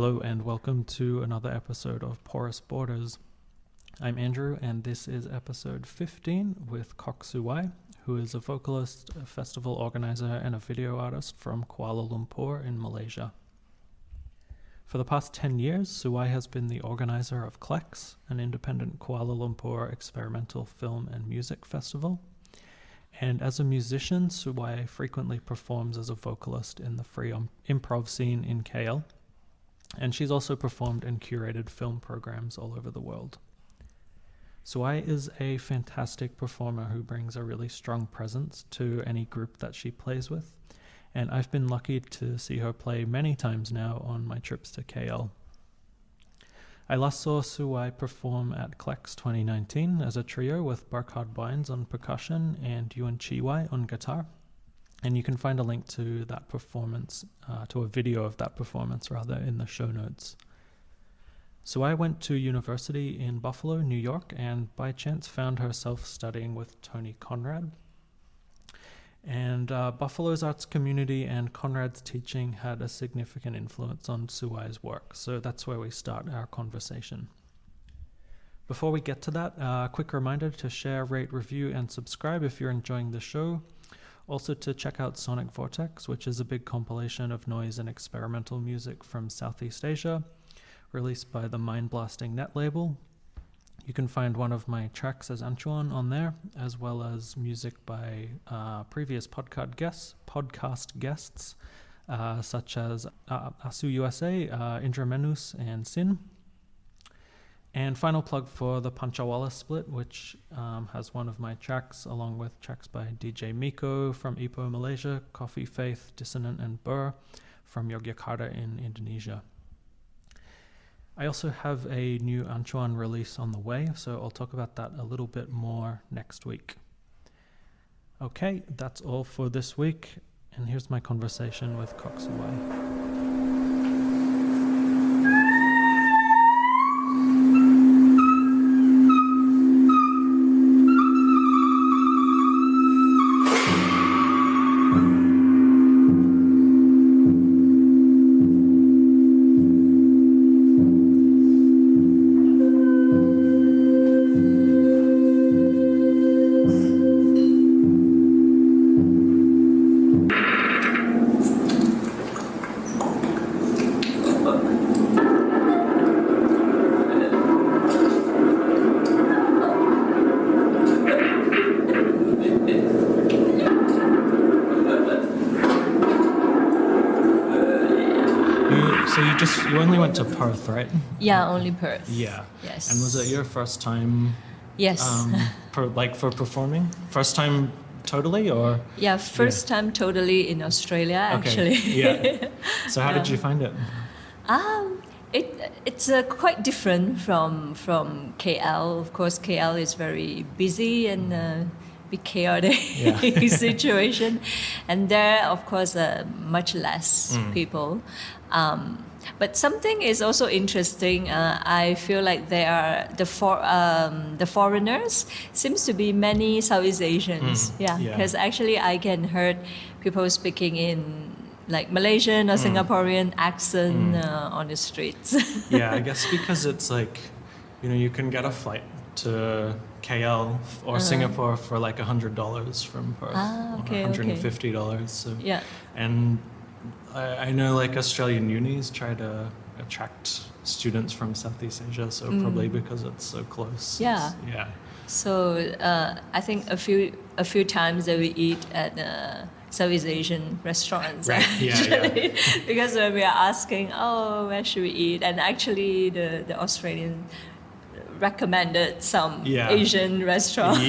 Hello and welcome to another episode of Porous Borders. I'm Andrew and this is episode 15 with Kok Siew-Wai, who is a vocalist, a festival organizer and a video artist from Kuala Lumpur in Malaysia. For the past 10 years, Siew-Wai has been the organizer of KLEX, an independent Kuala Lumpur experimental film and music festival. And as a musician, Siew-Wai frequently performs as a vocalist in the free improv scene in KL. And she's also performed in curated film programs all over the world. Siew-Wai is a fantastic performer who brings a really strong presence to any group that she plays with. And I've been lucky to see her play many times now on my trips to KL. I last saw Siew-Wai perform at KLEX 2019 as a trio with Burkhard Beins on percussion and Yuen-Chee Wai on guitar. And you can find a link to that performance, to a video of that performance rather, in the show notes. So I went to university in Buffalo, New York, and by chance found herself studying with Tony Conrad. And Buffalo's arts community and Conrad's teaching had a significant influence on Siew-Wai's work, so that's where we start our conversation. Before we get to that, a quick reminder to share, rate, review, and subscribe if you're enjoying the show. Also to check out Sonic Vortex, which is a big compilation of noise and experimental music from Southeast Asia, released by the Mind Blasting Net label. You can find one of my tracks as Anchuan on there, as well as music by previous podcast guests, such as Asu USA, Indra Menus, and Sin. And final plug for the Panchawala split, which has one of my tracks, along with tracks by DJ Miko from Ipoh, Malaysia, Coffee Faith, Dissonant, and Burr from Yogyakarta in Indonesia. I also have a new Anchuan release on the way, so I'll talk about that a little bit more next week. Okay, that's all for this week, and here's my conversation with Kok Siew-Wai. You only went to Perth, right? Yeah, only Perth. Yeah. Yes. And was it your first time? Yes. For performing? First time totally, or? Yeah, first time totally in Australia, actually. Okay. Yeah. So how did you find it? It's quite different from KL. Of course, KL is very busy and big chaotic situation, and there, of course, much less people. But something is also interesting. I feel like there are the foreigners seems to be many Southeast Asians. Because actually I can hear people speaking in like Malaysian or Singaporean accent on the streets. Yeah, I guess because it's like, you can get a flight to KL or Singapore for like $100 from Perth, or $150. So and I know like Australian unis try to attract students from Southeast Asia, so probably because it's so close. Yeah. So I think a few times that we eat at Southeast Asian restaurants. Right. Actually, because when we are asking, where should we eat, and actually the Australian recommended some Asian restaurants.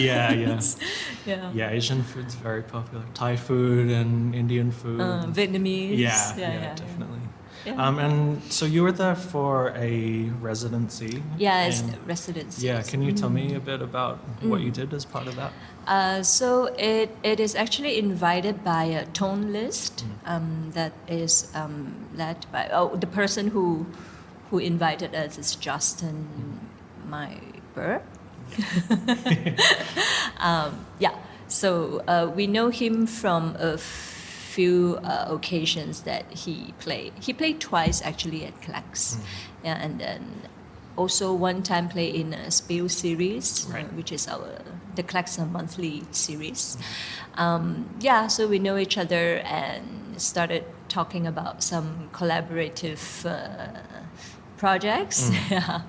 Yeah, Asian food's very popular. Thai food and Indian food. Vietnamese. Yeah, definitely. Yeah. And so you were there for a residency. Yeah, it's residency. Yeah, can you tell me a bit about what you did as part of that? So it is actually invited by a tone list that is led by the person who invited us is Justin. My Burr. So we know him from a few occasions that he played. He played twice actually at KLEX, yeah, and then also one time play in a SPIL Series, which is the KLEX monthly series. Yeah, so we know each other and started talking about some collaborative projects. Yeah.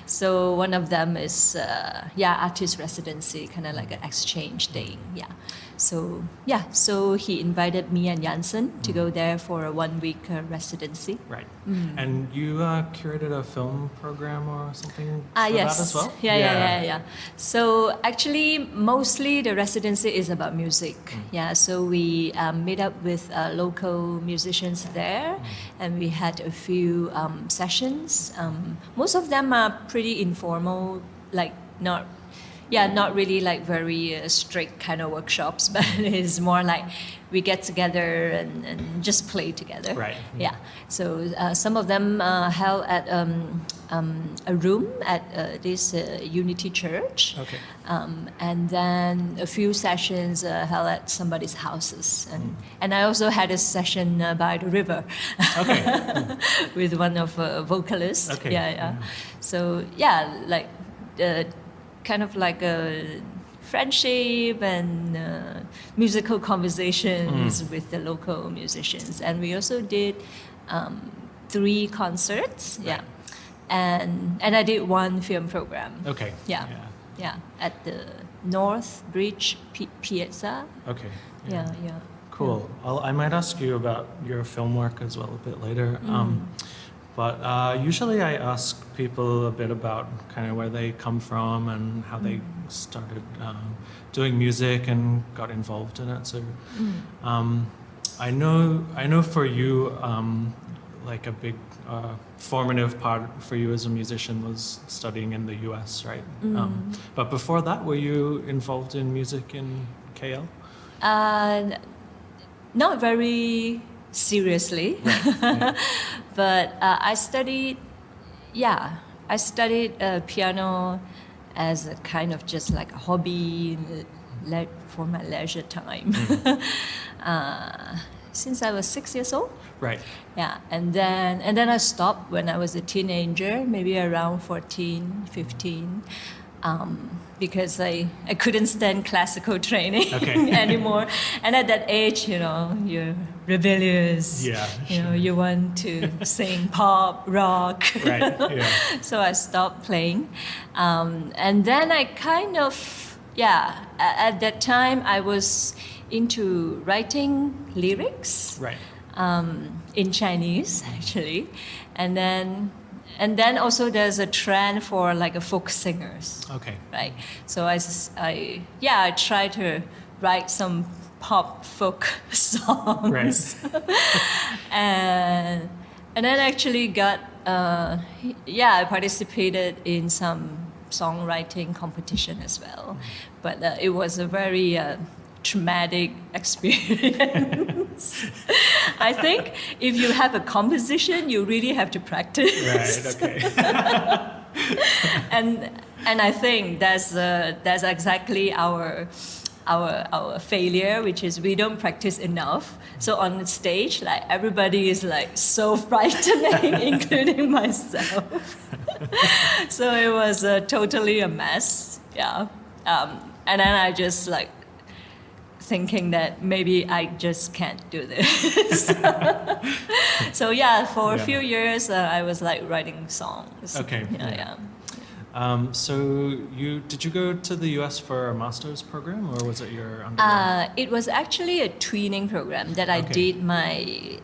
So one of them is artist residency, kind of like an exchange thing. Yeah. So so he invited me and Jansen to go there for a 1 week residency. Right. And you curated a film program or something for yes. that as well? Yeah. So actually, mostly the residency is about music. Yeah. So we met up with local musicians there, and we had a few sessions. Most of them are pretty informal, like not really like very strict kind of workshops, but it's more like we get together and just play together. Right. Yeah. So some of them held at a room at this Unity Church. Okay. And then a few sessions held at somebody's houses. And I also had a session by the river. Okay. With one of vocalists. Okay. Yeah. So like kind of like a friendship and musical conversations with the local musicians. And we also did 3 concerts. Right. Yeah. And I did 1 film program. Okay. Yeah. At the North Bridge Piazza. Okay. Yeah. Cool. I might ask you about your film work as well a bit later. But usually I ask people a bit about kind of where they come from and how they started doing music and got involved in it. So I know for you, like a big formative part for you as a musician was studying in the US, right? But before that, were you involved in music in KL? Not very seriously. Right. But I studied piano as a kind of just like a hobby for my leisure time. Since I was 6 years old. Right. Yeah, and then I stopped when I was a teenager, maybe around 14, 15. Because I couldn't stand classical training anymore. And at that age, you're rebellious. Yeah, you want to sing pop, rock. Right, yeah. So I stopped playing. And then I kind of, at that time I was into writing lyrics. Right. In Chinese, actually. And then also there's a trend for like a folk singers. Okay. Right. So I try to write some pop folk songs. Right. and then actually got I participated in some songwriting competition as well. But it was a very traumatic experience. I think if you have a composition, you really have to practice. Right. Okay. and I think that's exactly our failure, which is we don't practice enough. So on the stage, like everybody is like so frightening, including myself. So it was totally a mess. Yeah. And then I just like thinking that maybe I just can't do this. So for a few years I was like writing songs. Okay. Yeah. So did you go to the US for a master's program, or was it your undergrad? It was actually a tweening program that I did my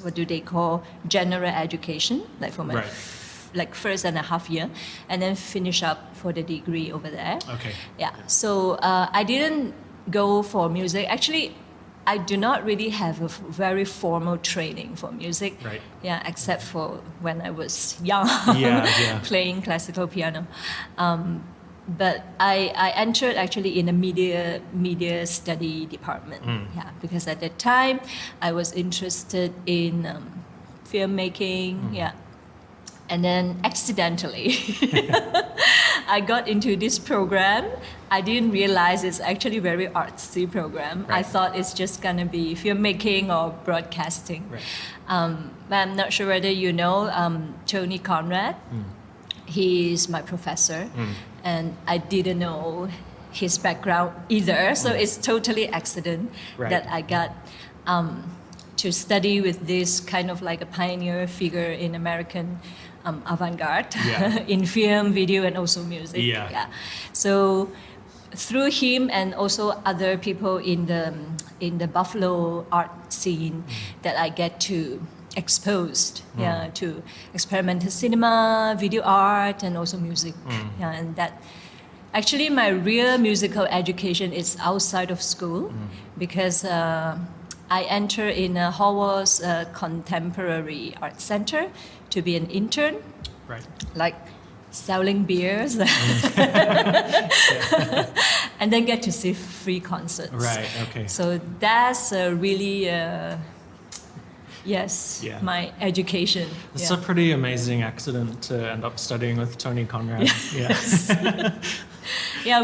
what do they call general education, like for my like 1.5 years, and then finish up for the degree over there. Okay. Yeah. So I didn't go for music. Actually, I do not really have a very formal training for music. Right. Yeah, except for when I was young, playing classical piano. But I entered actually in a media study department. Yeah, because at that time I was interested in filmmaking. Yeah. And then accidentally, I got into this program, I didn't realize it's actually a very artsy program. Right. I thought it's just gonna be filmmaking or broadcasting. Right. But I'm not sure whether you know Tony Conrad. He's my professor, and I didn't know his background either. So it's totally accident that I got to study with this kind of like a pioneer figure in American avant-garde in film, video, and also music. So through him and also other people in the Buffalo art scene that I get to exposed to experimental cinema, video art, and also music. And that actually my real musical education is outside of school because I enter in Howard's Contemporary Art Center to be an intern, like selling beers, and then get to see free concerts. Right. Okay. So that's really my education. It's a pretty amazing accident to end up studying with Tony Conrad.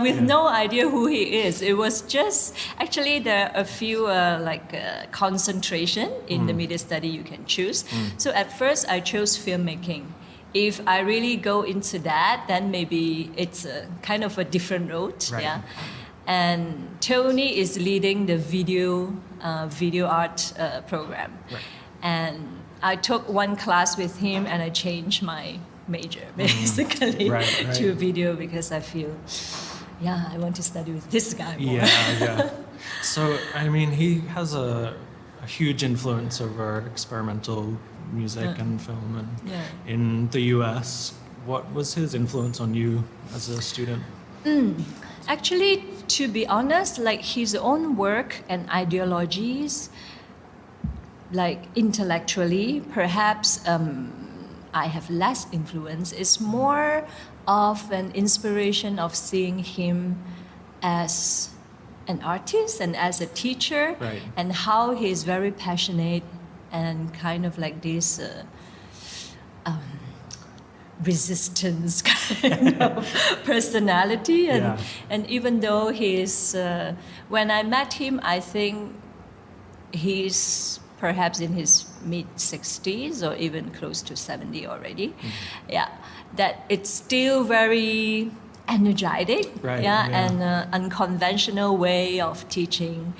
With no idea who he is. It was just, actually there are a few concentration in the media study you can choose. So at first I chose filmmaking. If I really go into that, then maybe it's a kind of a different road. And Tony is leading the video art program. And I took one class with him and I changed my major basically to video because I feel, I want to study with this guy more. So, I mean, he has a huge influence over experimental music and film and in the US. What was his influence on you as a student? Actually, to be honest, like his own work and ideologies, like intellectually, perhaps I have less influence. It's more of an inspiration of seeing him as an artist and as a teacher, and how he's very passionate and kind of like this resistance kind of personality. And even though he's, when I met him, I think he's perhaps in his mid-60s or even close to 70 already. That it's still very energetic, and unconventional way of teaching.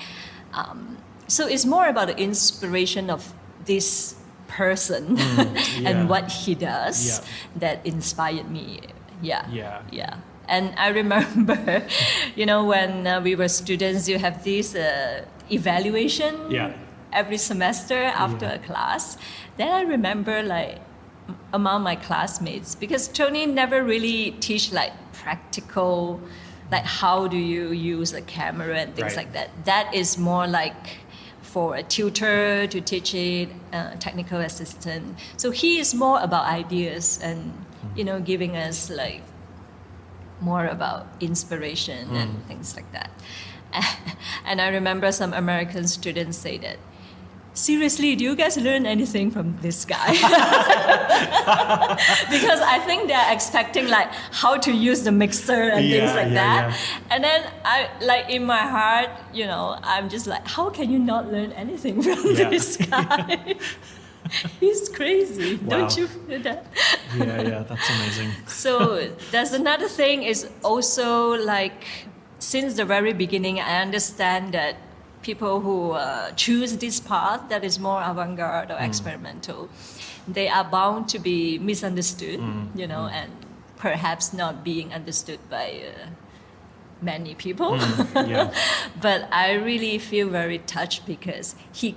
So it's more about the inspiration of this person and what he does that inspired me. And I remember, when we were students, you have this evaluation every semester after a class. Then I remember like among my classmates, because Tony never really teach like practical, like how do you use a camera and things like that. That is more like for a tutor to teach it, technical assistant. So he is more about ideas and, giving us like more about inspiration and things like that. And I remember some American students say that, seriously, do you guys learn anything from this guy? Because I think they're expecting like how to use the mixer and things like that. And then I, like in my heart, I'm just like, how can you not learn anything from this guy? He's crazy. Don't you feel that? That's amazing. So there's another thing is also like, since the very beginning, I understand that people who choose this path that is more avant-garde or experimental, they are bound to be misunderstood, and perhaps not being understood by many people. But I really feel very touched because he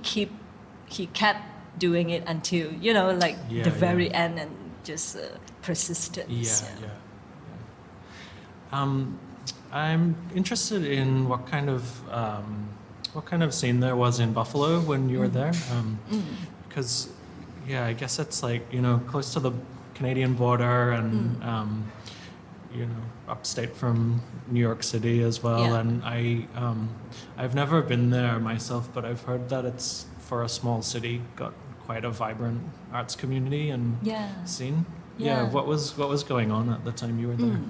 kept doing it until, the very end and just persistence. I'm interested in what kind of scene there was in Buffalo when you were there, because I guess it's like close to the Canadian border and upstate from New York City as well. And I've never been there myself, but I've heard that it's, for a small city, got quite a vibrant arts community and scene. What was going on at the time you were there?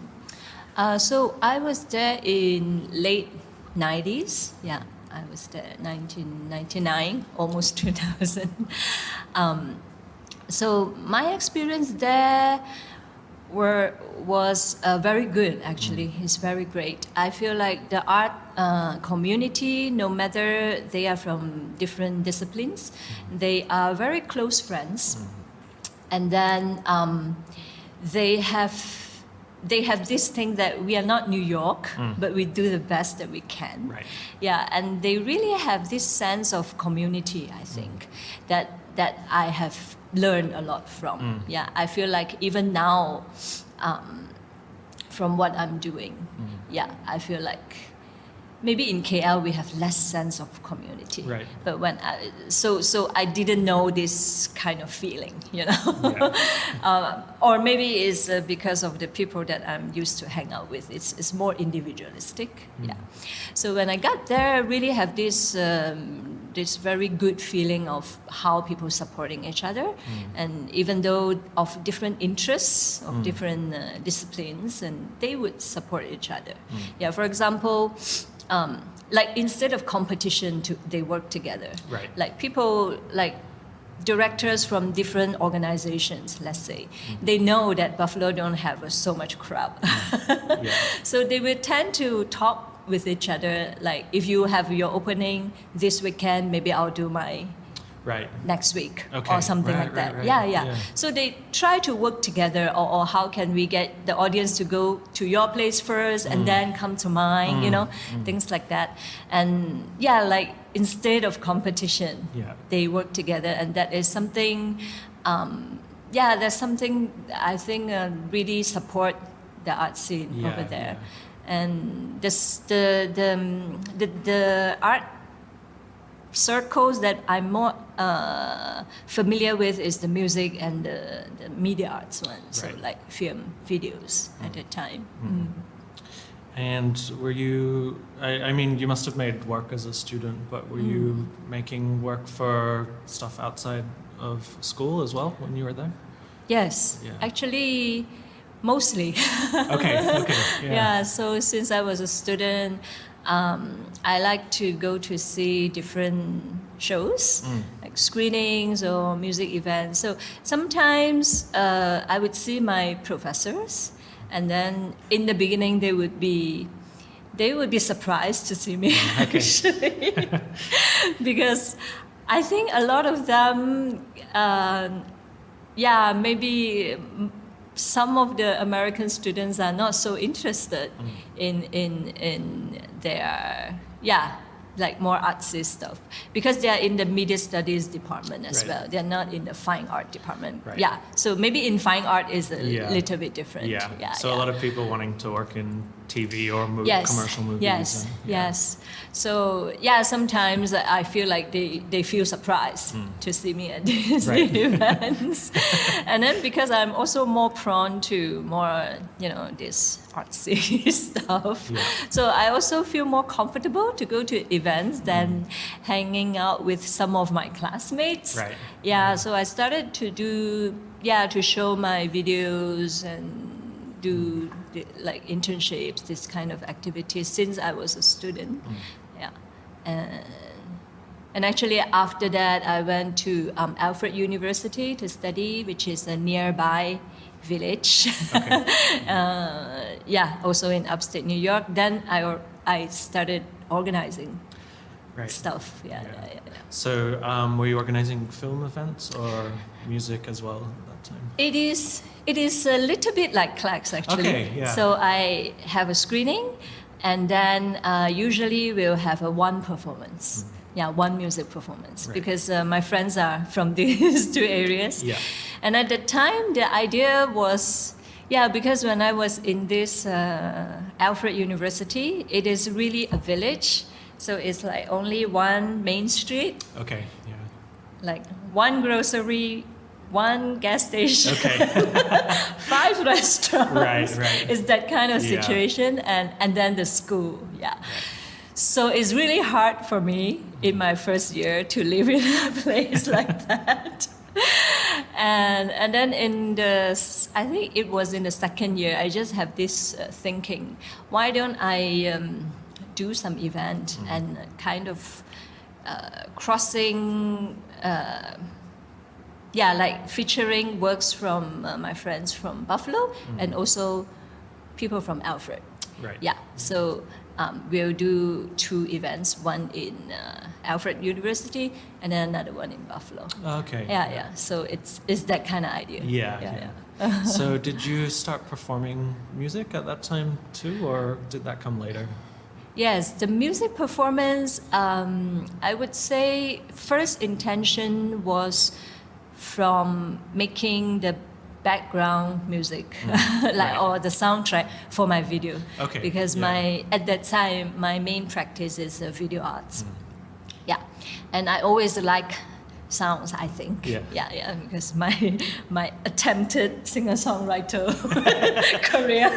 So I was there in late 90s. Yeah, I was there 1999, almost 2000. So my experience there was very good, actually. It's very great. I feel like the art community, no matter they are from different disciplines, they are very close friends. And then they have this thing that we are not New York, but we do the best that we can. Right. Yeah, and they really have this sense of community, I think, that I have learned a lot from. Yeah, I feel like even now, from what I'm doing, yeah, I feel like maybe in KL we have less sense of community. Right. But when so I didn't know this kind of feeling, you know. Yeah. Or maybe it's because of the people that I'm used to hang out with. It's more individualistic. Yeah. So when I got there, I really have this this very good feeling of how people supporting each other, and even though of different interests, of different disciplines, and they would support each other. Yeah. For example. Like instead of competition, they work together. Right. Like people, like directors from different organizations, let's say, they know that Buffalo don't have so much crowd. Yeah. So they will tend to talk with each other. Like if you have your opening this weekend, maybe I'll do my next week, okay. Or something like that. Right. Yeah. So they try to work together, or how can we get the audience to go to your place first and then come to mine, you know, things like that. And yeah, like instead of competition, they work together, and that is something, that's something I think really support the art scene over there. And the art circles that I'm more familiar with is the music and the media arts one, so like film, videos at the time. And were you, I mean, you must have made work as a student, but were you making work for stuff outside of school as well when you were there? Yes, actually, mostly. Okay. Yeah, so since I was a student, I like to go to see different shows, like screenings or music events. So sometimes I would see my professors, and then in the beginning they would be surprised to see me actually, because I think a lot of them, maybe. Some of the American students are not so interested in their like more artsy stuff, because they are in the media studies department as well. They're not in the fine art department. Right. Yeah, so maybe in fine art is a little bit different. So a lot of people wanting to work in TV or commercial movies. Yes. So sometimes I feel like they feel surprised to see me at these events. And then because I'm also more prone to more, this artsy stuff. So I also feel more comfortable to go to events than hanging out with some of my classmates. So I started to do, to show my videos and do like internships, this kind of activities since I was a student. And actually after that I went to Alfred University to study, which is a nearby village. Also in upstate New York. Then I started organizing stuff. So were you organizing film events or music as well at that time? It is a little bit like KLEX actually. So I have a screening, and then usually we'll have one performance. One music performance, because my friends are from these two areas. And at the time, the idea was, because when I was in this Alfred University, it is really a village. So it's like only one main street. Like one grocery, one gas station, 5 restaurants. It's that kind of situation, and then the school. So it's really hard for me in my first year to live in a place like that. And then I think it was in the second year, I just have this thinking, why don't I do some event and kind of crossing, like featuring works from my friends from Buffalo and also people from Alfred. Right. Yeah, so we'll do 2 events, one in Alfred University and then another one in Buffalo. Okay. Yeah. So it's that kind of idea. Yeah. So did you start performing music at that time too, or did that come later? Yes, the music performance, I would say first intention was from making the background music, or the soundtrack for my video. Okay. Because at that time, my main practice is video arts. Yeah, and I always like sounds, I think. Yeah, because my attempted singer-songwriter career.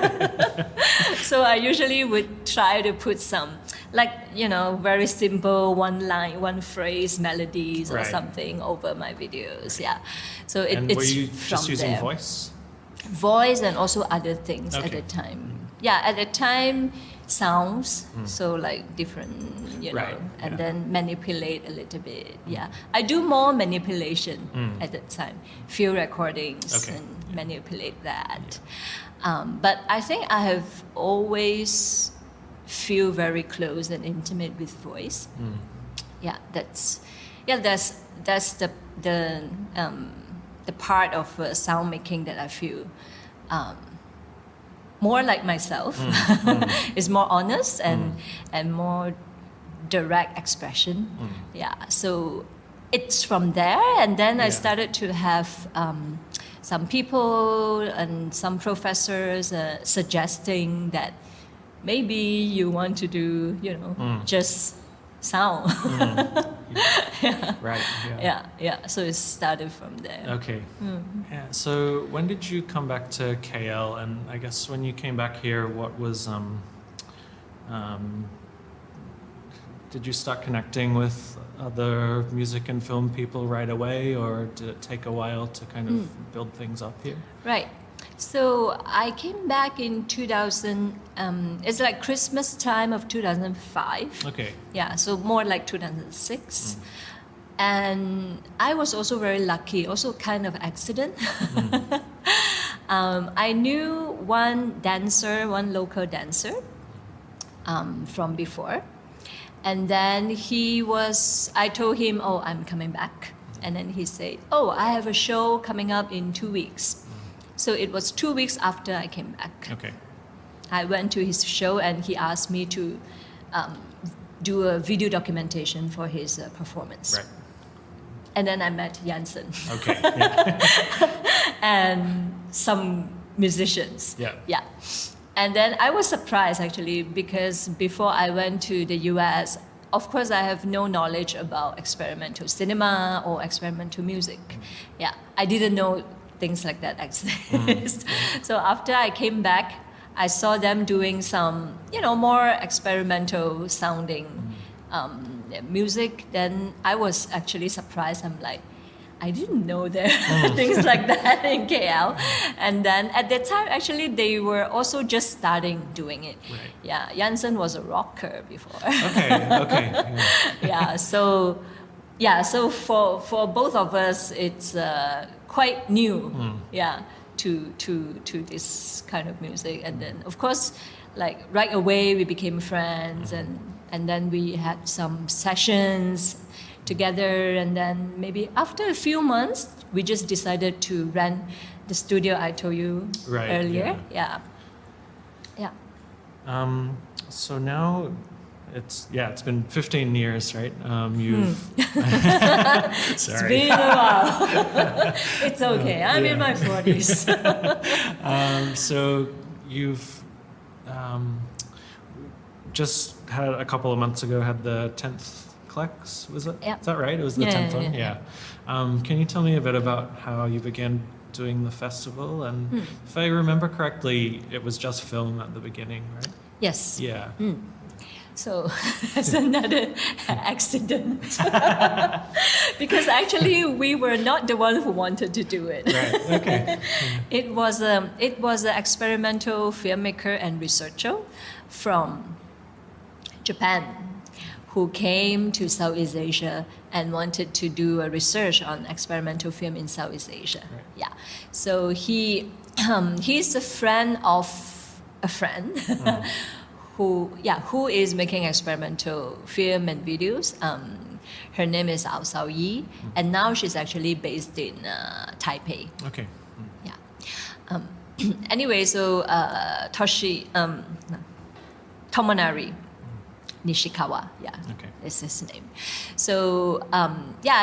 So I usually would try to put some, very simple one line, one phrase melodies or something over my videos. Yeah. So it's were you from just using there. Voice and also other things at the time. Yeah, at the time, sounds, so different, and then manipulate a little bit. Yeah, I do more manipulation at that time, field recordings and manipulate that. But I think I have always feel very close and intimate with voice. Yeah, that's the part of sound making that I feel more like myself. It's more honest and more direct expression. Yeah, so it's from there, and then I started to have some people and some professors suggesting that maybe you want to do, just sound. Right. Yeah. So it started from there. Okay. Yeah. So when did you come back to KL? And I guess when you came back here, what was did you start connecting with other music and film people right away, or did it take a while to kind of build things up here? Right. So I came back in 2000, it's like Christmas time of 2005. Okay. Yeah, so more like 2006. And I was also very lucky, also kind of accident. I knew one local dancer from before. And then I told him, I'm coming back. And then he said, I have a show coming up in 2 weeks. So it was 2 weeks after I came back. Okay. I went to his show and he asked me to do a video documentation for his performance. Right. And then I met Jansen. Okay. And some musicians. Yeah. And then I was surprised actually, because before I went to the US, of course I have no knowledge about experimental cinema or experimental music. Yeah, I didn't know things like that exist. So after I came back, I saw them doing some, more experimental sounding music. Then I was actually surprised. I'm like, I didn't know there are things like that in KL. And then at that time, actually, they were also just starting doing it. Right. Yeah, Jansen was a rocker before. Okay. So for both of us, it's quite new. To this kind of music. And then, of course, right away, we became friends, and then we had some sessions together, and then maybe after a few months we just decided to rent the studio I told you earlier. So now it's been 15 years, right? You've It's been a while. It's okay, I'm in my 40s. So you've just had a couple of months ago had the 10th KLEX, was it? Yeah. Is that right? It was the 10th one? Yeah. Can you tell me a bit about how you began doing the festival? And if I remember correctly, it was just film at the beginning, right? Yes. Yeah. So that's another accident. Because actually we were not the one who wanted to do it. Right. Okay. It was an experimental filmmaker and researcher from Japan who came to Southeast Asia and wanted to do a research on experimental film in Southeast Asia. Right. Yeah. So he's a friend of a friend. Who is making experimental film and videos. Her name is Ao Sao Yi, and now she's actually based in Taipei. Okay. Yeah. Anyway, so Tomonari Nishikawa, is his name. So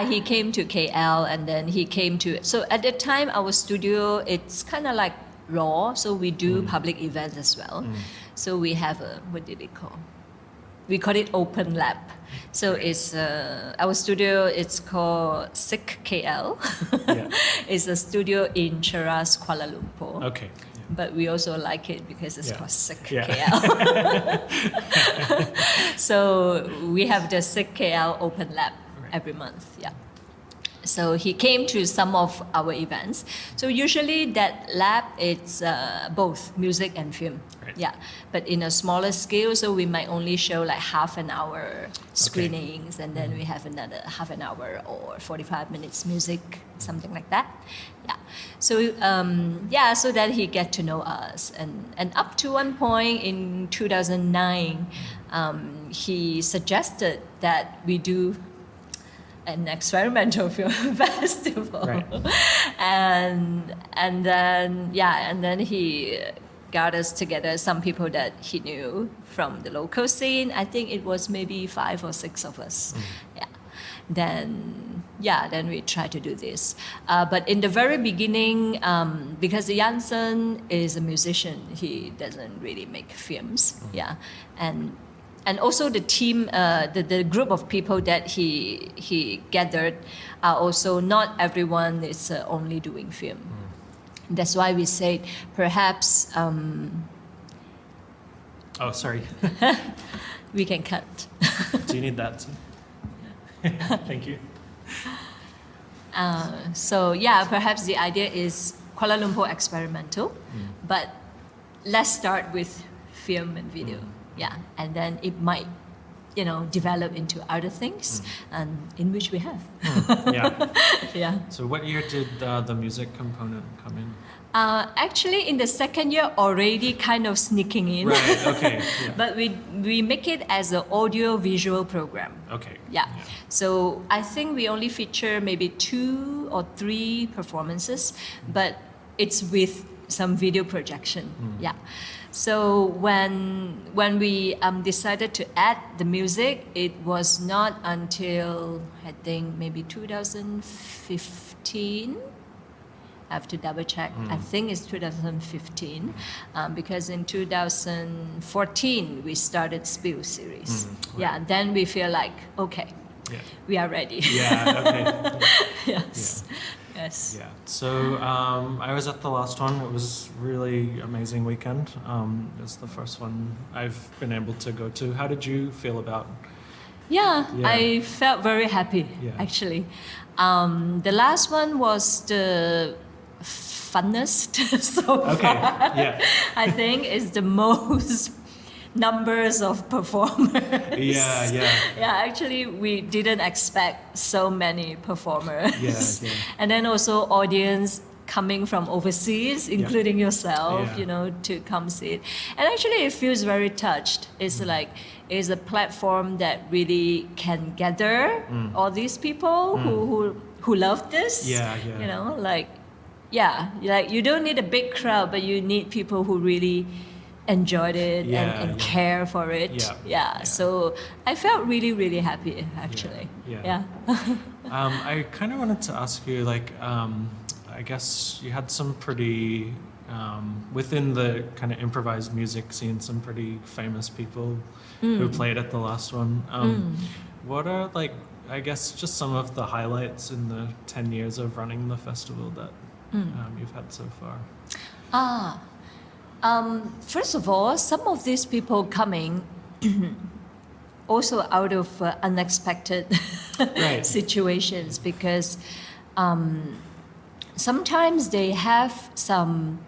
he came to KL, and then he came to. So at the time, our studio, it's kind of like raw, so we do public events as well. So we have what did it call? We call it open lab. So it's our studio. It's called SICK KL. It's a studio in Cheras, Kuala Lumpur. Okay. But we also like it because it's called SICK Yeah. KL. So we have the SICK KL open lab every month. Yeah. So he came to some of our events. So usually that lab, it's both music and film. Right. Yeah, but in a smaller scale, so we might only show like half an hour screenings, and then we have another half an hour or 45 minutes music, something like that. Yeah. So so that he get to know us, and up to one point in 2009, he suggested that we do an experimental film festival, right. and then he got us together, some people that he knew from the local scene. I think it was maybe 5 or 6 of us. Then we tried to do this. But in the very beginning, because Jansen is a musician, he doesn't really make films. And also the team, the group of people that he gathered are also not everyone is only doing film. That's why we said perhaps. Oh, sorry. We can cut. Do you need that? Thank you. Perhaps the idea is Kuala Lumpur experimental, but let's start with film and video. Yeah, and then it might, develop into other things, and in which we have. Yeah. So what year did the music component come in? Actually, in the second year, already kind of sneaking in. Right. Okay. Yeah. But we make it as an audio-visual program. Okay. Yeah. So I think we only feature maybe 2 or 3 performances, but it's with some video projection. Yeah. So when we decided to add the music, it was not until I think maybe 2015. I have to double check. I think it's 2015, because in 2014 we started SPIL Series. Yeah, then we feel like, okay, we are ready. Yeah, okay. Yes. Yes. Yeah. So I was at the last one. It was really amazing weekend. It was the first one I've been able to go to. How did you feel about? Yeah. I felt very happy, actually. The last one was the funnest so far. Yeah. I think is the most numbers of performers. Yeah. Actually, we didn't expect so many performers. Yeah. And then also audience coming from overseas, including yourself, to come see it. And actually, it feels very touched. It's it's a platform that really can gather all these people who love this. You don't need a big crowd, but you need people who really enjoyed it and care for it. So I felt really, really happy, actually. I kind of wanted to ask you, I guess you had some pretty, within the kind of improvised music scene, some pretty famous people who played at the last one. What are, I guess, just some of the highlights in the 10 years of running the festival that you've had so far? First of all, some of these people coming, also out of unexpected Right. situations, because sometimes they have some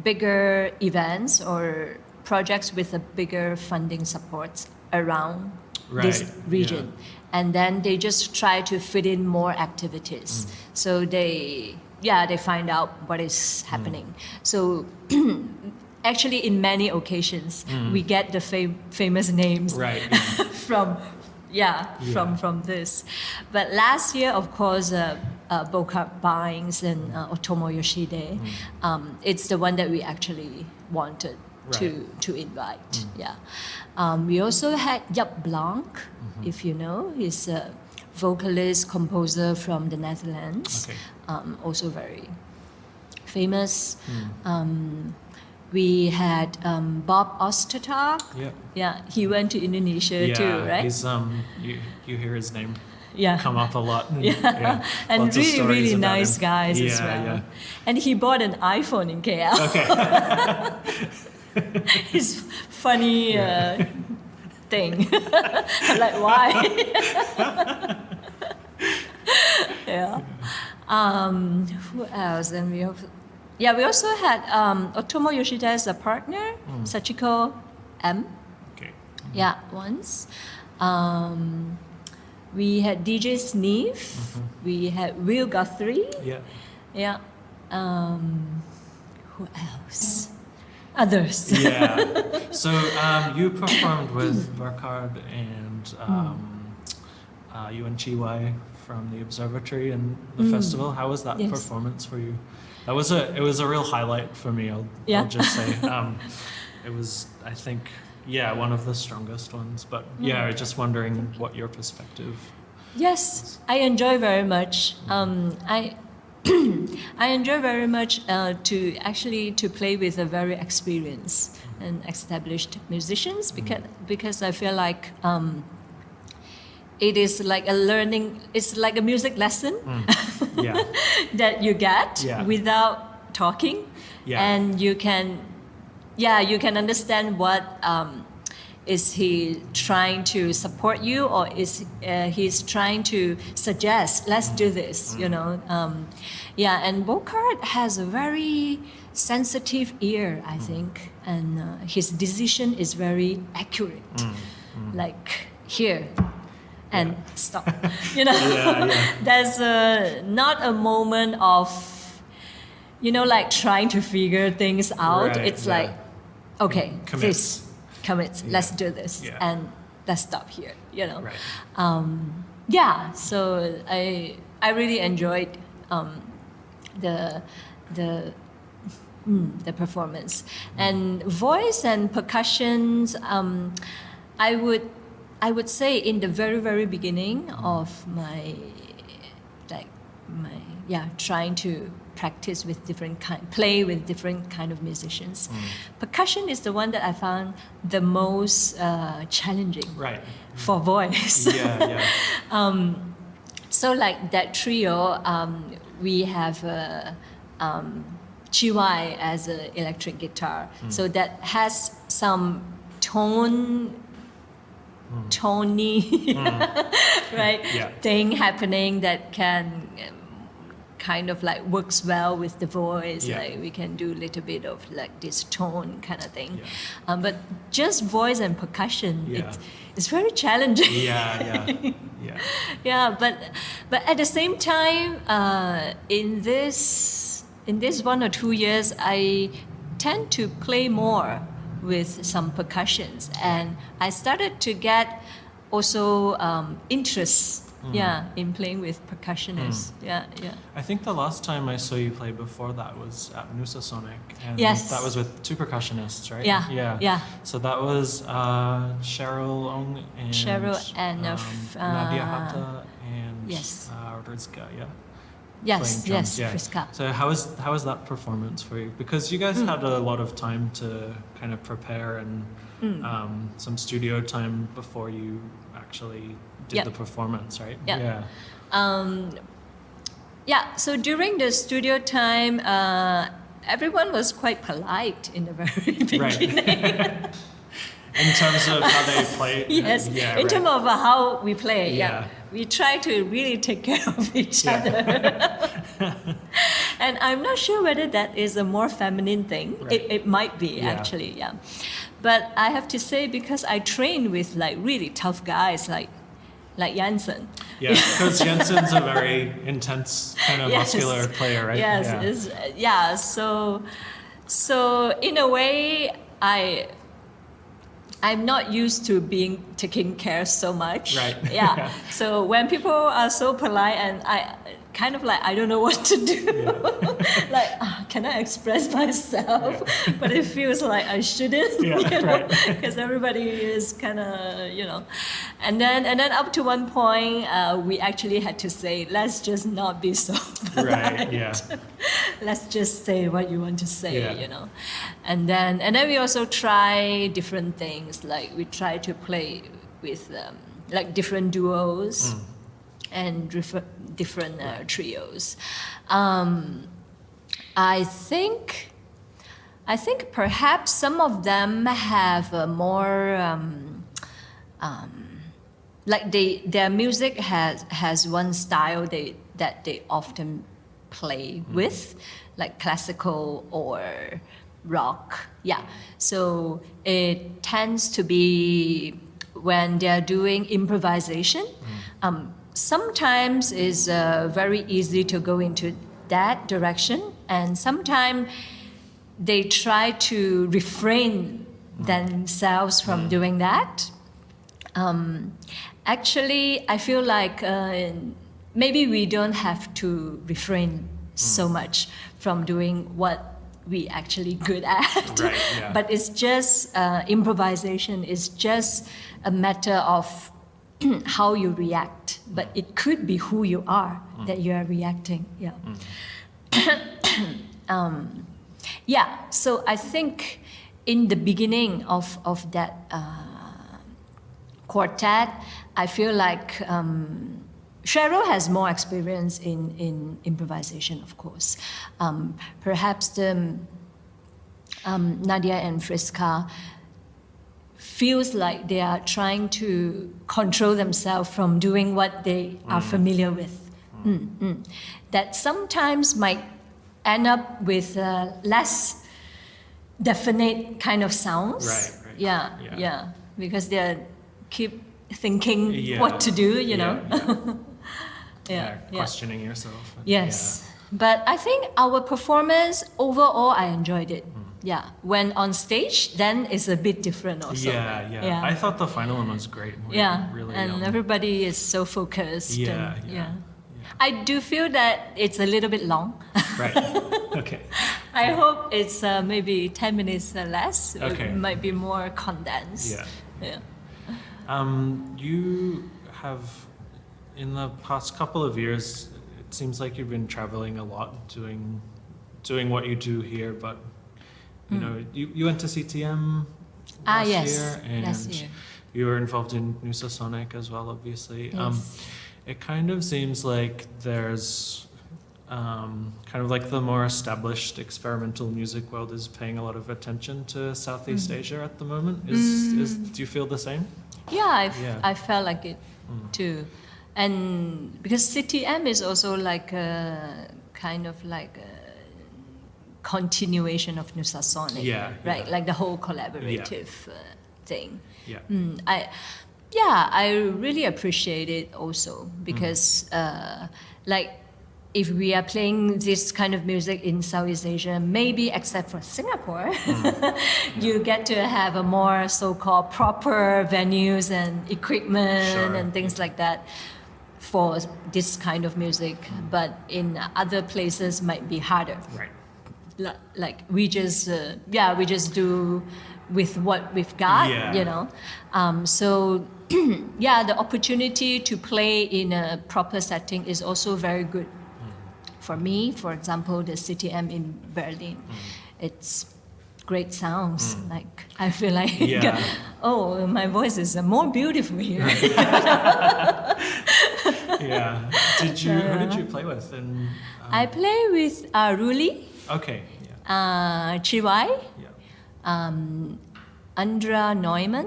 bigger events or projects with a bigger funding support around this region. And then they just try to fit in more activities. So they find out what is happening. So actually, in many occasions, we get the famous names from this. But last year, of course, Burkhard Beins and Otomo Yoshide, it's the one that we actually wanted to invite. We also had Jaap Blanc, if you know. He's a vocalist, composer from the Netherlands, also very famous. We had Bob Ostertag. He went to Indonesia too, right? He's you hear his name come up a lot. And really nice guys as well. And he bought an iPhone in KL. His funny thing. I'm like, why? Who else? And we also had Otomo Yoshida as a partner, Sachiko M. Once. We had DJ Sneef. We had Will Guthrie. Who else? Others. So you performed with Burkhard and Yuen-Chee Wai from the Observatory and the festival. How was that performance for you? It was a real highlight for me. I'll just say it was, I think, one of the strongest ones. But just wondering what your perspective. Yes, I enjoy very much. I enjoy very much to play with a very experienced and established musicians, because I feel like it is like it's like a music lesson that you get without talking, and you can understand what is he trying to support you, or is he's trying to suggest, let's do this, and Burkhard has a very sensitive ear, I think, and his decision is very accurate, like here and stop, there's not a moment of like trying to figure things out. It's like, okay, commit, let's do this, and let's stop here, so I really enjoyed the performance. And voice and percussions, I would say in the very, very beginning of my trying to practice with play with different kind of musicians. Percussion is the one that I found the most challenging for voice. So like that trio, we have Chee Wai as an electric guitar. So that has some tony thing happening that can kind of like works well with the voice. Like we can do a little bit of like this tone kind of thing. But just voice and percussion, it's very challenging. But at the same time, in this 1 or 2 years, I tend to play more with some percussions, and I started to get also interest in playing with percussionists. I think the last time I saw you play before that was at Nusa Sonic, and that was with 2 percussionists, right? So that was Cheryl Ong and Nadia Hatta and Rizka, Friska. So how was that performance for you? Because you guys had a lot of time to kind of prepare and some studio time before you actually did the performance, right? So during the studio time, everyone was quite polite in the very beginning. In terms of how they play? Yes, yeah, in right. terms of how we play, Yeah. we try to really take care of each other. And I'm not sure whether that is a more feminine thing. Right. It might be, actually, yeah. But I have to say, because I train with like really tough guys like Jensen. Yeah, because Jensen's a very intense kind of muscular player, right? Yes, yeah. So in a way, I'm not used to being taken care so much. Right. Yeah. So when people are so polite, and I kind of like, I don't know what to do. Yeah. Like, can I express myself? Yeah. But it feels like I shouldn't. Yeah, right. Because everybody is kind of, And then up to one point, we actually had to say, let's just not be so polite. Right. Yeah. Let's just say what you want to say, Yeah. And then we also try different things. Like we try to play with like different duos and different trios. I think perhaps some of them have a more like their music has one style that they often play with, like classical or rock. Yeah. So it tends to be when they're doing improvisation. Sometimes it's very easy to go into that direction, and sometimes they try to refrain themselves from doing that. Actually, I feel like maybe we don't have to refrain so much from doing what we actually good at. Right, yeah. But it's just improvisation is just a matter of how you react, but it could be who you are that you are reacting. Yeah. So I think in the beginning of that quartet, I feel like Cheryl has more experience in improvisation, of course. Perhaps the Nadia and Friska feels like they are trying to control themselves from doing what they are familiar with. That sometimes might end up with less definite kind of sounds. Right. Yeah. Because they keep thinking what to do, you know. Questioning yourself. Yes. But I think our performance overall, I enjoyed it. Yeah. When on stage, then it's a bit different also. Yeah. I thought the final one was great. Really, and everybody is so focused. Yeah. I do feel that it's a little bit long. Right. Okay. I hope it's maybe 10 minutes less. Okay. It might be more condensed. Yeah. You have, in the past couple of years, it seems like you've been traveling a lot, doing what you do here, but you know, you went to CTM last year, and last year. you were involved in Nusa Sonic as well, obviously. Yes. It kind of seems like there's kind of like the more established experimental music world is paying a lot of attention to Southeast Asia at the moment. Do you feel the same? Yeah, I felt like it too. And because CTM is also like a kind of like a continuation of Nusa Sonic, right? Like the whole collaborative thing. I really appreciate it also because like if we are playing this kind of music in Southeast Asia, maybe except for Singapore, you get to have a more so-called proper venues and equipment and things like that for this kind of music. But in other places might be harder. Right. Like we just do with what we've got, you know. So the opportunity to play in a proper setting is also very good. For me, for example, the CTM in Berlin, it's great sounds. Like I feel like, oh, my voice is more beautiful here. Who did you play with? I play with Ruli. Okay. Chee Wai, Andra Neumann.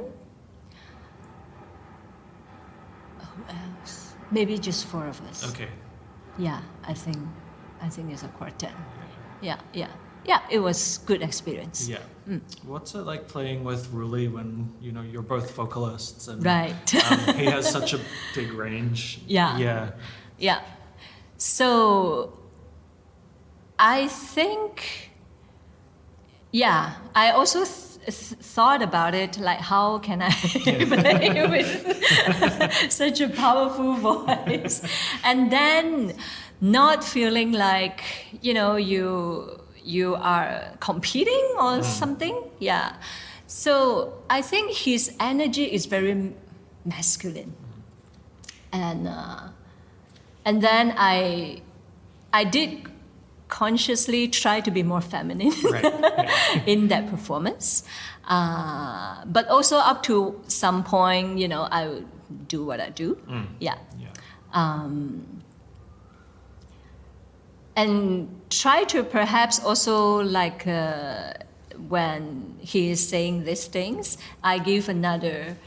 Who else? Maybe just 4 of us. Okay. Yeah, I think it's a quartet. Yeah. It was good experience. Yeah. What's it like playing with Ruli when you're both vocalists and right? He has such a big range. Yeah. So I think, I also thought about it, like how can I play with such a powerful voice, and then not feeling like you are competing or something. Yeah. So I think his energy is very masculine, and then I did consciously try to be more feminine in that performance, but also up to some point, I would do what I do. And try to perhaps also like when he is saying these things, I give another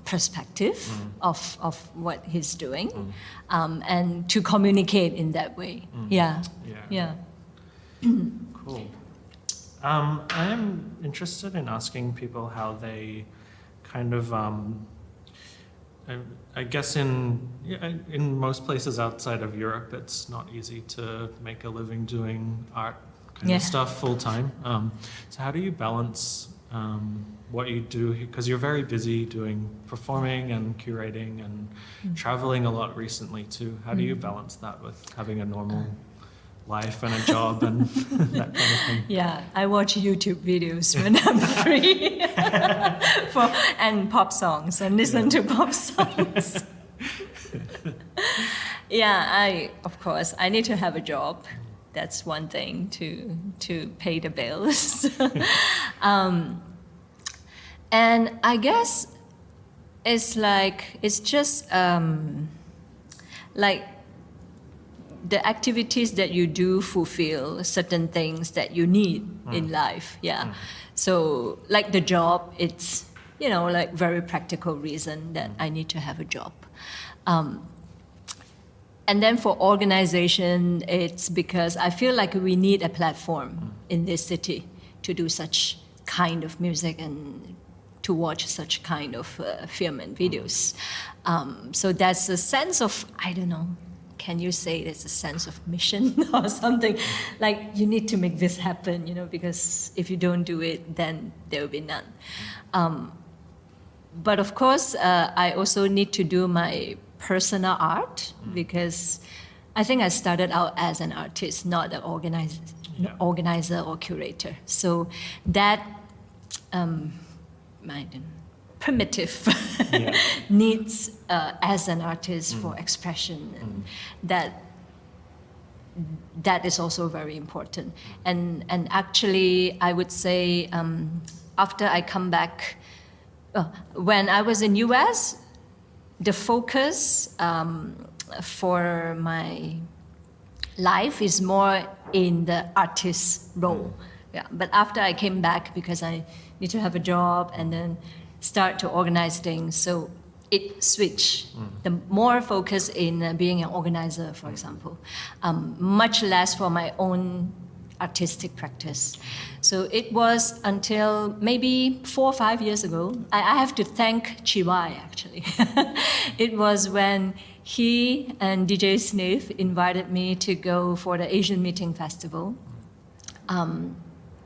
perspective of what he's doing, and to communicate in that way. Yeah. Cool. I'm interested in asking people how they kind of I guess in most places outside of Europe, it's not easy to make a living doing art kind of stuff full time. So how do you balance what you do? Because you're very busy doing performing and curating and traveling a lot recently too. How do you balance that with having a normal life and a job and that kind of thing? Yeah, I watch YouTube videos when I'm free and pop songs and listen to pop songs. Of course, I need to have a job. That's one thing to pay the bills. And I guess it's just like the activities that you do fulfill certain things that you need in life. So like the job, it's like very practical reason that I need to have a job. And then for organization, it's because I feel like we need a platform in this city to do such kind of music and to watch such kind of film and videos. So that's a sense of, I don't know, can you say it's a sense of mission or something? Like you need to make this happen, because if you don't do it, then there will be none. But of course, I also need to do my personal art because I think I started out as an artist, not an organizer or curator. So that primitive needs as an artist for expression, and that is also very important. And actually, I would say after I come back, when I was in US, the focus for my life is more in the artist role. But after I came back, because I need to have a job and then start to organize things, so it switched. The more focus in being an organizer, for example, much less for my own artistic practice. So it was until maybe 4 or 5 years ago. I have to thank Yuen-Chee Wai, actually. It was when he and DJ Sniff invited me to go for the Asian Meeting Festival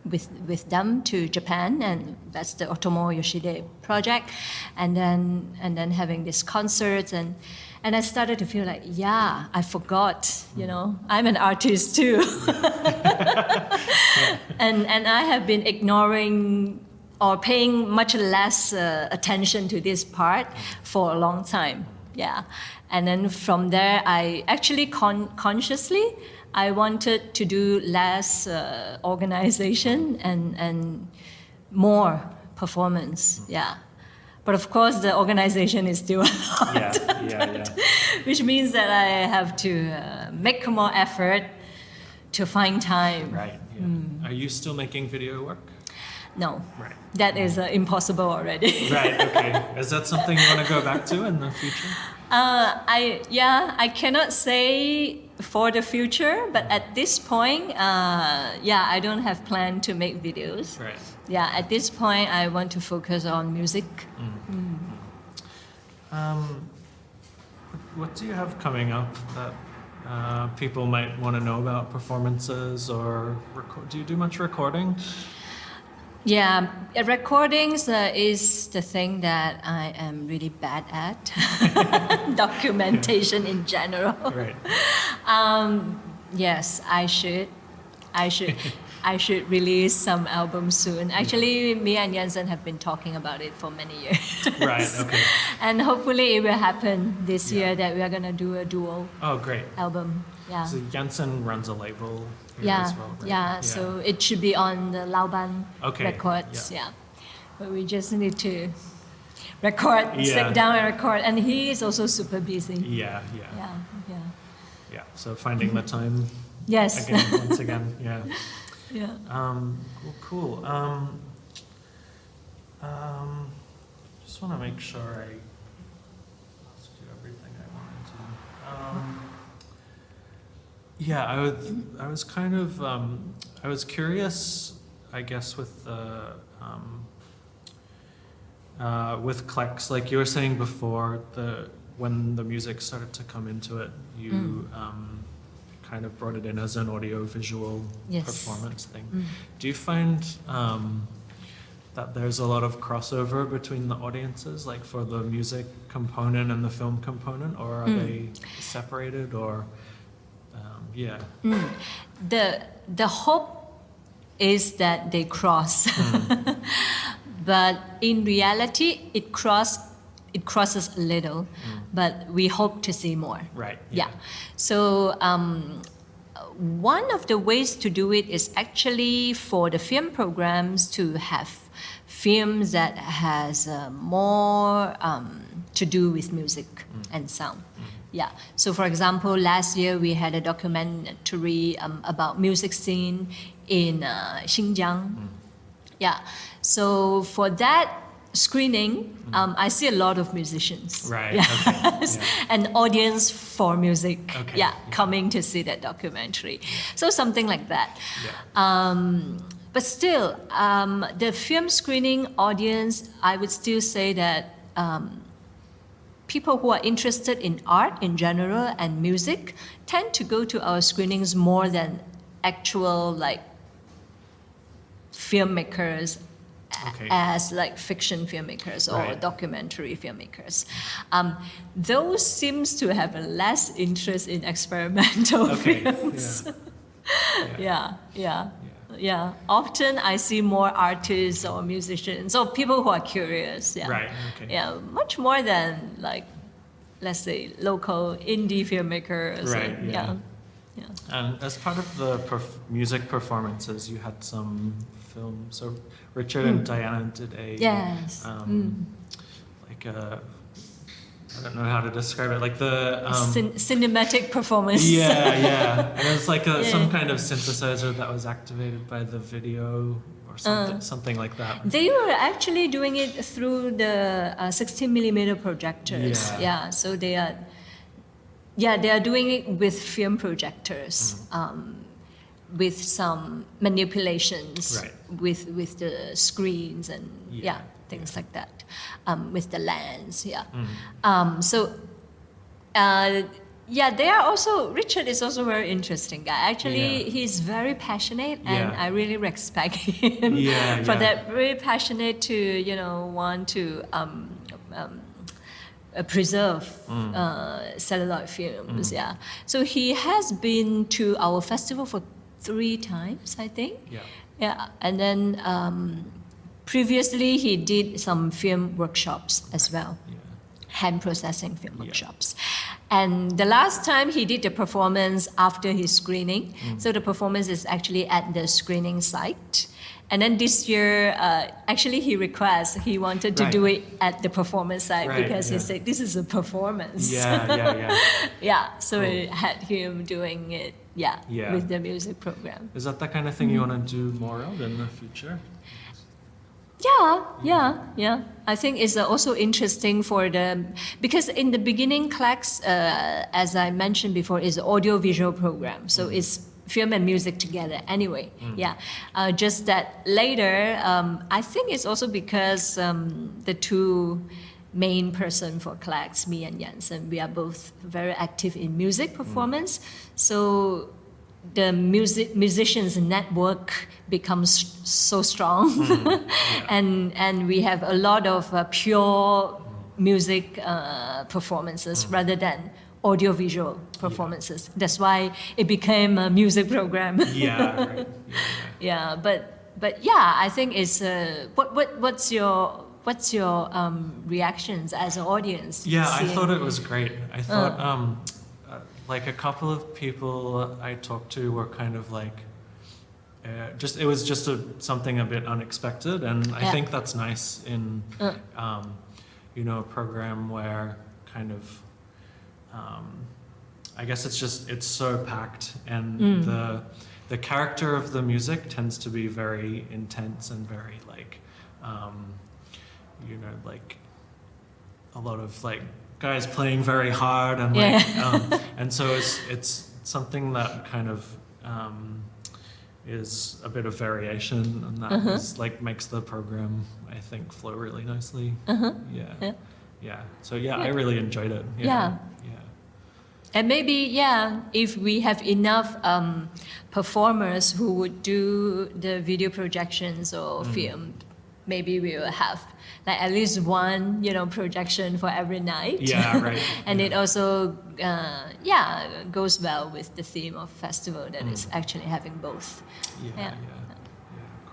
with them to Japan, and that's the Otomo Yoshide project, and then having these concerts, and I started to feel like, I forgot, I'm an artist too. and I have been ignoring or paying much less attention to this part for a long time. And then from there, I actually consciously, I wanted to do less organization and more performance. But of course, the organization is still a lot. Which means that I have to make more effort to find time. Right. Are you still making video work? No. Right. That is impossible already. Right, okay. Is that something you want to go back to in the future? I cannot say for the future, but at this point, I don't have plan to make videos. Right. Yeah, at this point, I want to focus on music. What do you have coming up that people might want to know about performances, or do you do much recording? Yeah, recordings is the thing that I am really bad at. Documentation in general. Right. Yes, I should release some albums soon. Actually, me and Jensen have been talking about it for many years. Right, okay. And hopefully it will happen this year that we are going to do a duo album. Yeah. So Jensen runs a label here as well, right? So it should be on the Laoban Records. Yeah. But we just need to record, sit down and record. And he is also super busy. Yeah. So finding the time. Yes. Once again, yeah. Yeah. Cool. Just want to make sure I asked you everything I wanted to. I was kind of, I was curious, I guess, with the, with KLEX, like you were saying before, when the music started to come into it, you kind of brought it in as an audio-visual performance thing. Do you find that there's a lot of crossover between the audiences, like for the music component and the film component, or are they separated, or The hope is that they cross, but in reality, it crosses a little, but we hope to see more. Right. Yeah. So one of the ways to do it is actually for the film programs to have films that has more to do with music and sound. Yeah. So, for example, last year we had a documentary about music scene in Xinjiang. Yeah. So for that screening, I see a lot of musicians. Right. Yeah. Okay. An audience for music. Okay. Coming to see that documentary. So something like that. Yeah. But still, the film screening audience, I would still say that people who are interested in art in general and music tend to go to our screenings more than actual like filmmakers as like fiction filmmakers or documentary filmmakers. Those seems to have a less interest in experimental films. Yeah. Often I see more artists or musicians or people who are curious. Yeah. Right. Okay. Yeah. Much more than like, let's say, local indie filmmakers. Right. Yeah. And as part of the music performances, you had some film. So Richard and Diana did a like a, I don't know how to describe it, like the cinematic performance. Yeah. And it's like some kind of synthesizer that was activated by the video or something like that. They were actually doing it through the 16mm projectors. Yeah. So they are doing it with film projectors. With some manipulations with the screens and things like that, with the lens, they are also, Richard is also a very interesting guy. Actually, he's very passionate and I really respect him for that, very passionate to, want to preserve celluloid films, So he has been to our festival for 3 times, I think. Yeah, and then previously he did some film workshops as well, hand processing film workshops. And the last time he did the performance after his screening, so the performance is actually at the screening site. And then this year, actually he wanted to do it at the performance site because he said, this is a performance. So we had him doing it, with the music program. Is that the kind of thing you want to do more of in the future? Yeah. I think it's also interesting for because in the beginning, KLEX, as I mentioned before, is an audio-visual program. So it's film and music together anyway. Just that later, I think it's also because the two main person for KLEX, me and Jensen, we are both very active in music performance. So the musicians network becomes so strong, and we have a lot of pure music performances rather than audio-visual performances. That's why it became a music program. Right. Yeah, but yeah, I think it's what's your reactions as an audience? Yeah, I thought it was great. I thought like a couple of people I talked to were kind of like it was just something a bit unexpected, and I think that's nice in a program where kind of I guess it's so packed, and the character of the music tends to be very intense and very like like a lot of like guys playing very hard, and like and so it's something that kind of is a bit of variation, and that is like makes the program, I think, flow really nicely. So I really enjoyed it. And maybe, if we have enough performers who would do the video projections or film, maybe we will have like at least one, projection for every night. And it also, goes well with the theme of festival that is actually having both.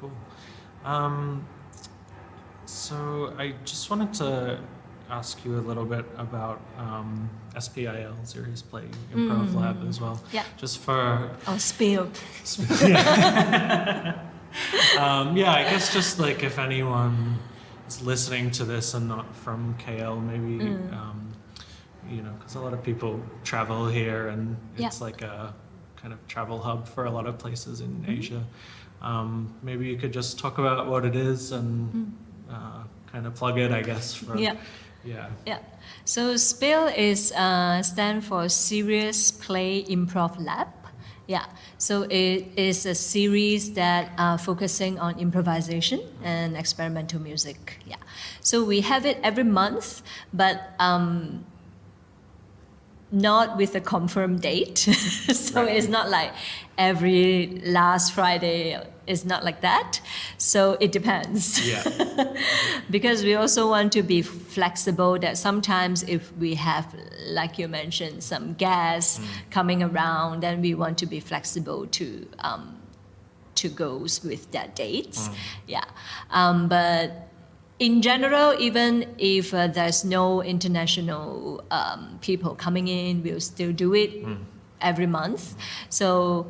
Cool. So I just wanted to ask you a little bit about SPIL Series Play Improv Lab as well. Just for... SPIL. I guess just like if anyone is listening to this and not from KL, maybe, because a lot of people travel here, and it's like a kind of travel hub for a lot of places in Asia. Maybe you could just talk about what it is and kind of plug it, I guess. So SPIL is stand for Serious Play Improv Lab. So it is a series that focusing on improvisation and experimental music. So we have it every month, but not with a confirmed date. So it's not like every last Friday. It's not like that. So it depends. Because we also want to be flexible, that sometimes if we have, like you mentioned, some guests coming around, then we want to be flexible to go with their dates. But in general, even if there's no international people coming in, we'll still do it every month. So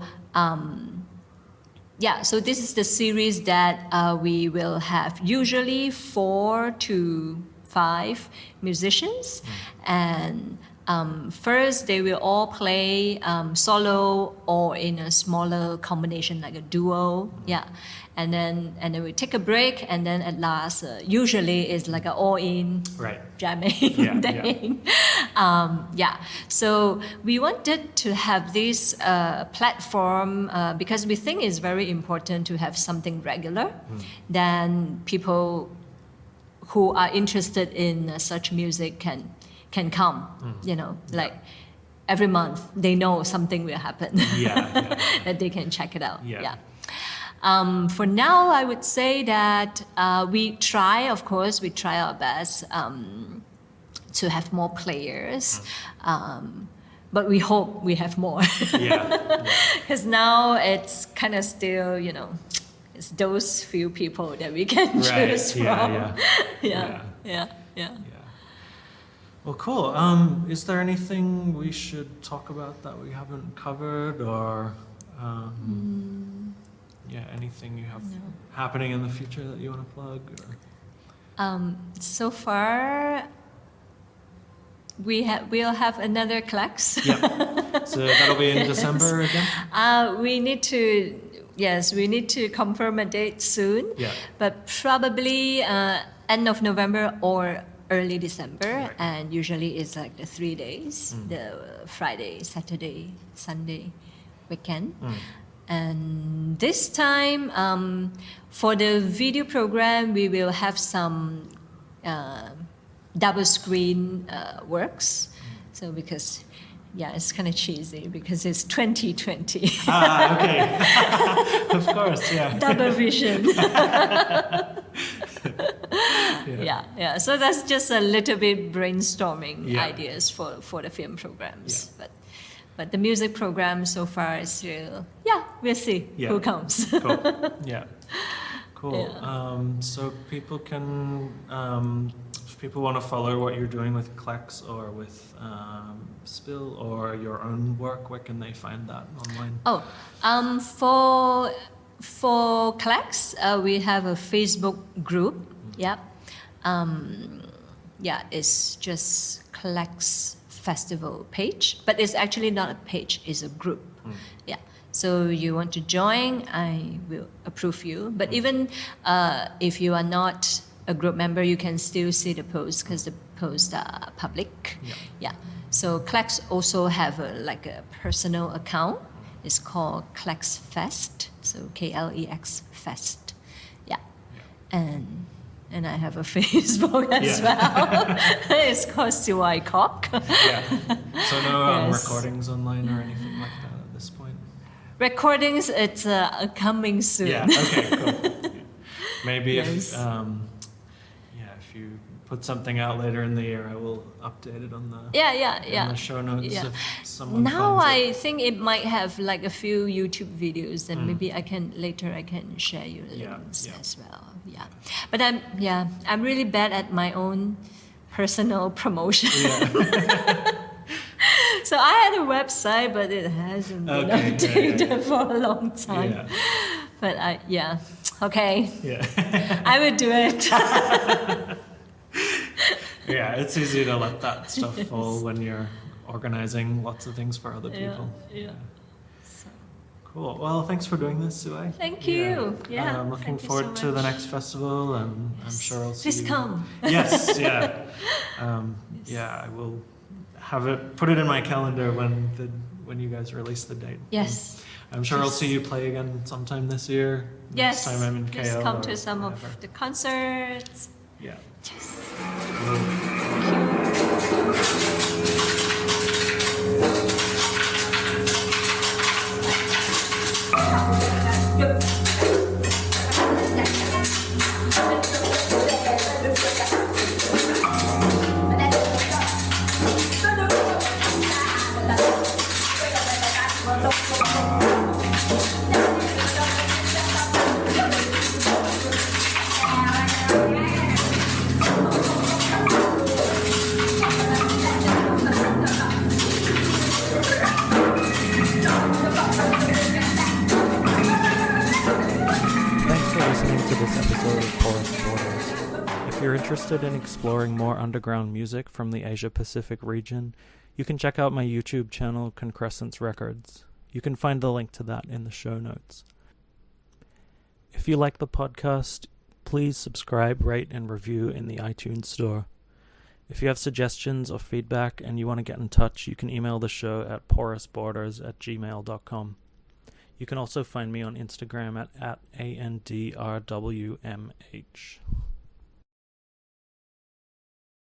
so this is the series that we will have usually 4 to 5 musicians, and first they will all play solo or in a smaller combination like a duo, and then we take a break, and then at last usually it's like an all-in jamming thing. So we wanted to have this platform because we think it's very important to have something regular. Then people who are interested in such music can come, like every month they know something will happen, that they can check it out. For now, I would say that we try our best to have more players, but we hope we have more. Because now it's kind of still, it's those few people that we can choose from. Well, cool. Is there anything we should talk about that we haven't covered, or anything you have happening in the future that you want to plug? Or? So far, we'll have another KLEX. So that'll be in December again? yes, we need to confirm a date soon. Yeah. But probably end of November or early December, Right. and usually it's like the 3 days, the Friday, Saturday, Sunday weekend. And this time, for the video program, we will have some double screen works. So because, yeah, it's kind of cheesy because it's 2020. Ah, okay. Of course, yeah. Double vision. Yeah. So that's just a little bit brainstorming ideas for the film programs. Yeah. But the music program so far is still, we'll see who comes. Cool. Yeah. Cool. Yeah. So people can, if people want to follow what you're doing with KLEX or with SPIL or your own work, where can they find that online? For KLEX, we have a Facebook group. Yeah. It's just KLEX Festival page, but it's actually not a page, it's a group. Yeah. So you want to join, I will approve you. But even if you are not a group member, you can still see the posts because the posts are public. Yeah. So KLEX also have a personal account. It's called KLEX Fest. So KLEX Fest. Yeah. And I have a Facebook as well. It's called SiewWai Kok. Yeah. So no Yes. recordings online or anything like that at this point? Recordings, it's coming soon. Yeah, okay, cool. Maybe Yes. if you put something out later in the year, I will update it on the in the show notes if someone Now finds I it. think it might have a few YouTube videos, and maybe I can share you links as well. Yeah, but I'm really bad at my own personal promotion. So I had a website, but it hasn't been updated for a long time. Yeah. But okay. Yeah. I will do it. Yeah, it's easy to let that stuff fall when you're organizing lots of things for other people. Yeah. Cool. Well, thanks for doing this, SiewWai. Thank you. Yeah. I'm looking thank you forward so to the much. next festival, and I'm sure I'll see Please you. come. Yes, yeah. Yeah, I will have it, put it in my calendar when you guys release the date. Yes. I'm sure I'll see you play again sometime this year. Yes. Next time I'm in KL. Please come or to some whatever. of the concerts. Yeah. Yes. Cool. Thanks for listening to this episode of Porous Borders. If you're interested in exploring more underground music from the Asia-Pacific region, you can check out my YouTube channel, Concrescence Records. You can find the link to that in the show notes. If you like the podcast, please subscribe, rate, and review in the iTunes store. If you have suggestions or feedback and you want to get in touch, you can email the show at porousborders@gmail.com. You can also find me on Instagram at @ANDRWMH.